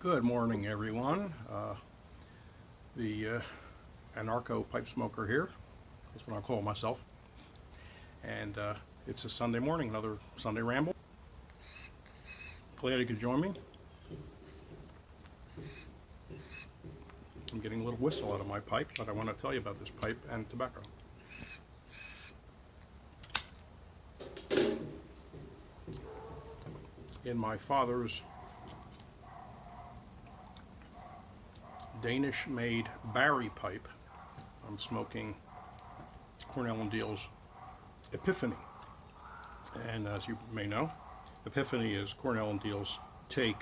Good morning, everyone. The anarcho pipe smoker here. That's what I call myself. And it's a Sunday morning, another Sunday ramble. Glad you could join me. I'm getting a little whistle out of my pipe, but I want to tell you about this pipe and tobacco. In my father's Danish-made Barry pipe, I'm smoking Cornell & Deal's Epiphany. And as you may know, Epiphany is Cornell & Deal's take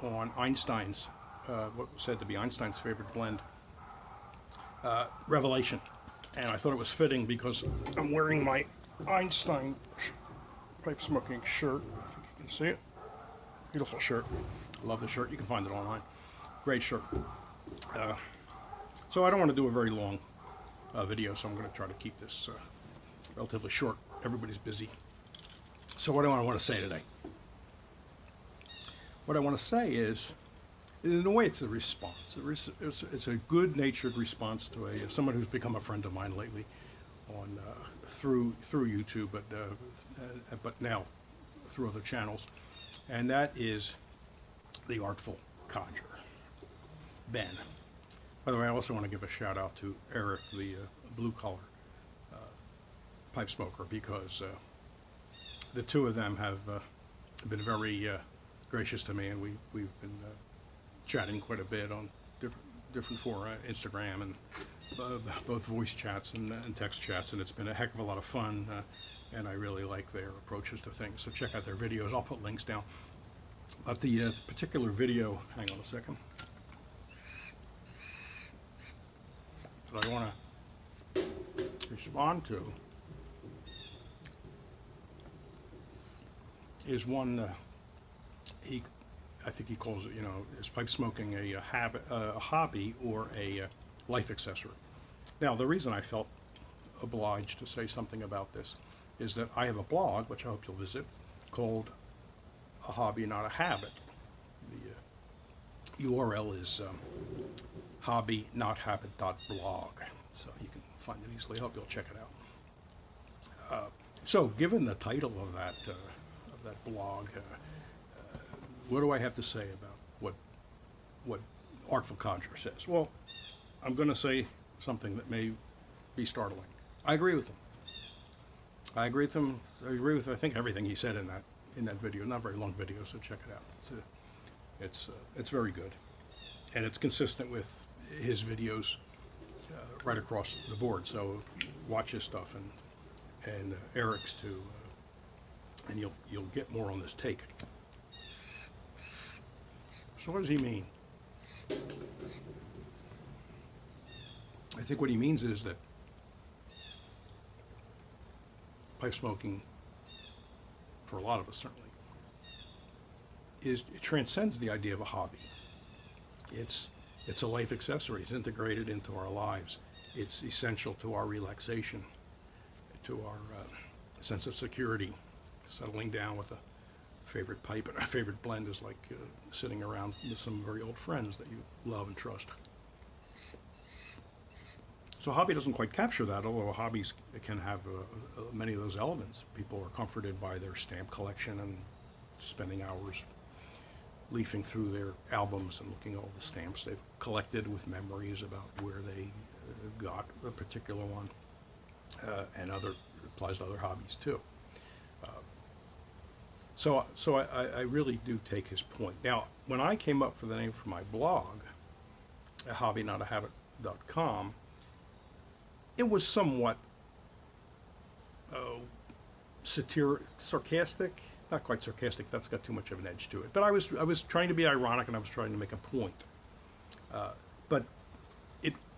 on Einstein's, what was said to be Einstein's favorite blend, Revelation. And I thought it was fitting because I'm wearing my Einstein pipe smoking shirt, if you can see it. Beautiful shirt. Love the shirt. You can find it online. Great shirt. So I don't want to do a very long video, so I'm going to try to keep this relatively short. Everybody's busy. So what do I want to say today? What I want to say is, in a way, it's a response. It's a good-natured response to someone who's become a friend of mine lately, on through YouTube, but now through other channels, and that is the Artful Codger, Ben. By the way, I also want to give a shout out to Eric, the blue-collar pipe smoker, because the two of them have been very gracious to me, and we've been chatting quite a bit on different fora, Instagram, and both voice chats and text chats, and it's been a heck of a lot of fun, and I really like their approaches to things. So check out their videos. I'll put links down. But the particular video, hang on a second, that I want to respond to is one I think he calls it, is pipe smoking a hobby or a life accessory. Now, the reason I felt obliged to say something about this is that I have a blog, which I hope you'll visit, called A Hobby Not a Habit. The URL is Hobbynothabit.blog, so you can find it easily. I hope you'll check it out. So, given the title of that blog, what do I have to say about what Artful Codger says? Well, I'm going to say something that may be startling. I agree with him. I agree with him. I agree with I think everything he said in that video. Not a very long video, so check it out. It's very good, and it's consistent with his videos right across the board. So watch his stuff and Eric's too, and you'll get more on this take. So what does he mean? I think what he means is that pipe smoking, for a lot of us certainly, it transcends the idea of a hobby. It's a life accessory. It's integrated into our lives. It's essential to our relaxation, to our sense of security. Settling down with a favorite pipe and a favorite blend is like sitting around with some very old friends that you love and trust. So a hobby doesn't quite capture that, although hobbies can have many of those elements. People are comforted by their stamp collection and spending hours leafing through their albums and looking at all the stamps they've collected with memories about where they got a particular one, and applies to other hobbies too. So I really do take his point. Now, when I came up for the name for my blog, at Hobbynothabit.com, it was somewhat sarcastic. Not quite sarcastic. That's got too much of an edge to it. But I was trying to be ironic, and I was trying to make a point. But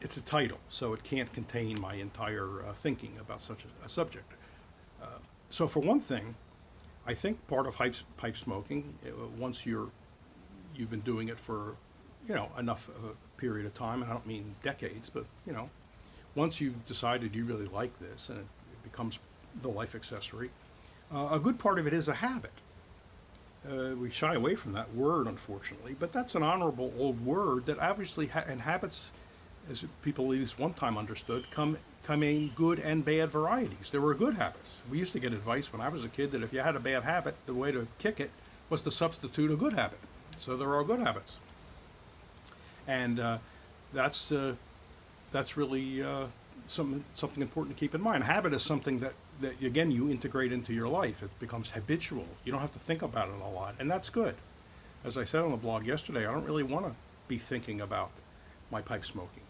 it's a title, so it can't contain my entire thinking about such a subject. So for one thing, I think part of pipe smoking, once you've been doing it for, enough of a period of time, and I don't mean decades, but, once you've decided you really like this and it becomes the life accessory, a good part of it is a habit. we shy away from that word, unfortunately, but that's an honorable old word that obviously, and habits, as people at least one time understood, come in good and bad varieties. There were good habits. We used to get advice when I was a kid that if you had a bad habit, the way to kick it was to substitute a good habit. So there are good habits, and that's really something important to keep in mind. Habit is something that again you integrate into your life. It becomes habitual. You don't have to think about it a lot, and that's good. As I said on the blog yesterday, I don't really want to be thinking about my pipe smoking.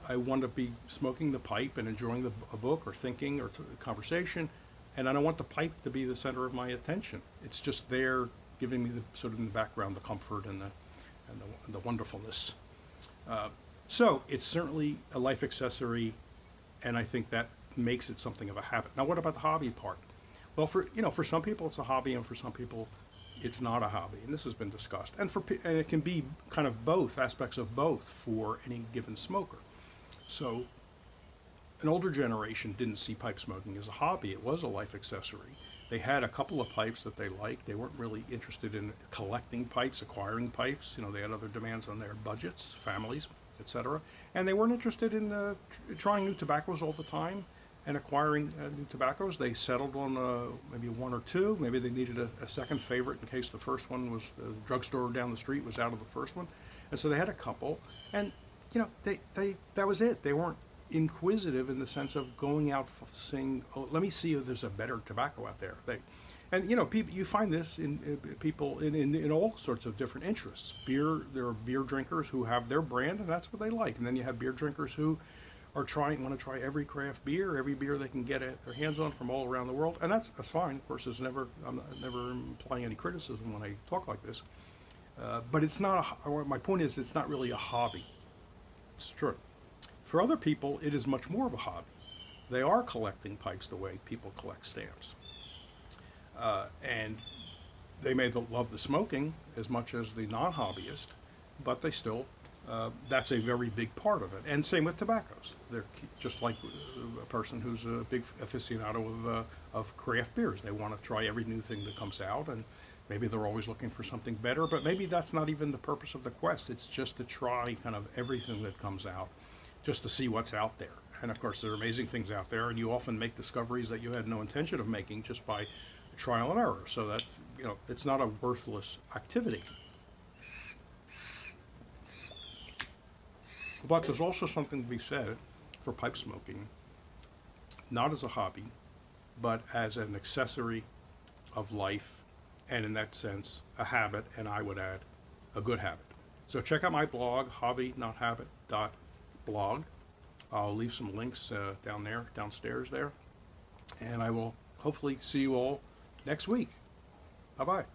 I want to be smoking the pipe and enjoying a book or thinking or conversation, and I don't want the pipe to be the center of my attention. It's just there, giving me the sort of in the background the comfort and the wonderfulness. So it's certainly a life accessory, and I think that makes it something of a habit. Now, what about the hobby part? Well, for some people it's a hobby, and for some people it's not a hobby, and this has been discussed. And it can be kind of both aspects of both for any given smoker. So, an older generation didn't see pipe smoking as a hobby; it was a life accessory. They had a couple of pipes that they liked. They weren't really interested in collecting pipes, acquiring pipes. They had other demands on their budgets, families, etc. And they weren't interested in trying new tobaccos all the time and acquiring new tobaccos. They settled on maybe one or two. Maybe they needed a second favorite in case the first one was the drugstore down the street was out of the first one. And so they had a couple, and that was it. They weren't inquisitive in the sense of going out saying, "Oh, let me see if there's a better tobacco out there." People, you find this in people in all sorts of different interests. Beer, there are beer drinkers who have their brand, and that's what they like. And then you have beer drinkers who want to try every craft beer, every beer they can get their hands on from all around the world, and that's fine. Of course, I'm never implying any criticism when I talk like this. But it's not. My point is, it's not really a hobby. It's true. For other people, it is much more of a hobby. They are collecting pipes the way people collect stamps. And they may love the smoking as much as the non-hobbyist, but they still, that's a very big part of it. And same with tobaccos. They're just like a person who's a big aficionado of craft beers. They want to try every new thing that comes out, and maybe they're always looking for something better, but maybe that's not even the purpose of the quest. It's just to try kind of everything that comes out, just to see what's out there. And of course, there are amazing things out there, and you often make discoveries that you had no intention of making just by trial and error. So that, it's not a worthless activity. But there's also something to be said for pipe smoking, not as a hobby, but as an accessory of life, and in that sense, a habit, and I would add, a good habit. So check out my blog, Hobbynothabit.blog. I'll leave some links downstairs there, and I will hopefully see you all next week. Bye-bye.